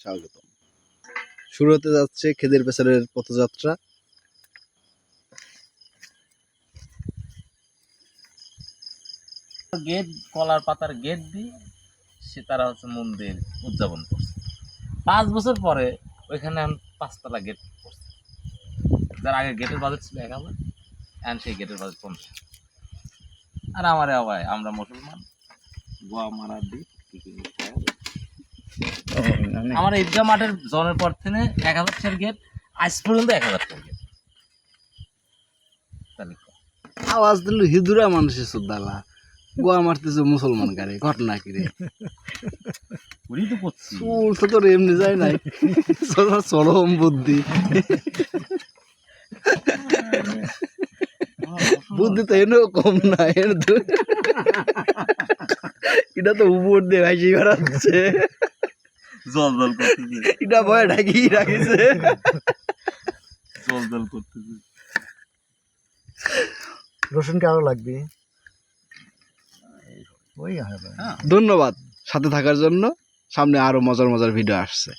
স্বাগতম। শুরু হতে যাচ্ছে খেদের পেছনের পথযাত্রা। গেট, কলার পাতার গেট দিয়ে সে তারা হচ্ছে মন্দির উদযাপন করছে। 5 বছর পরে ওইখানে এখন 5তলা গেট করছে। যার আগে গেটের বাজেট ছিল 1000, এখন সেই গেটের বাজেট 50। আর আমারে ভাই, আমরা মুসলমান, গোয়া মারা দিই আমার ঈদগাহ মাঠের জনের পর থেকে 1000 গেট, আজ পর্যন্ত 1000 গেট। তাহলে আওয়াজ দিল হিদুরা মানুষের সুদ্দালা, গোয়া মারতেছে মুসলমান গাড়ি, ঘটনা কি রে? ওই তো করছি, চুল তো তোর এমনি যায় নাই, চরম বুদ্ধি। বুদ্ধি তো এনেও কম না, এটা তো উপর দিয়ে ভাইসি বেড়াচ্ছে, জল জল করতেছে, এটা ভয় ঢাকি রাখিছে, জল জল করতেছে। রসুন কি আরো লাগবে? ওই ধন্যবাদ সাথে থাকার জন্য। সামনে আরো মজার মজার ভিডিও আসছে।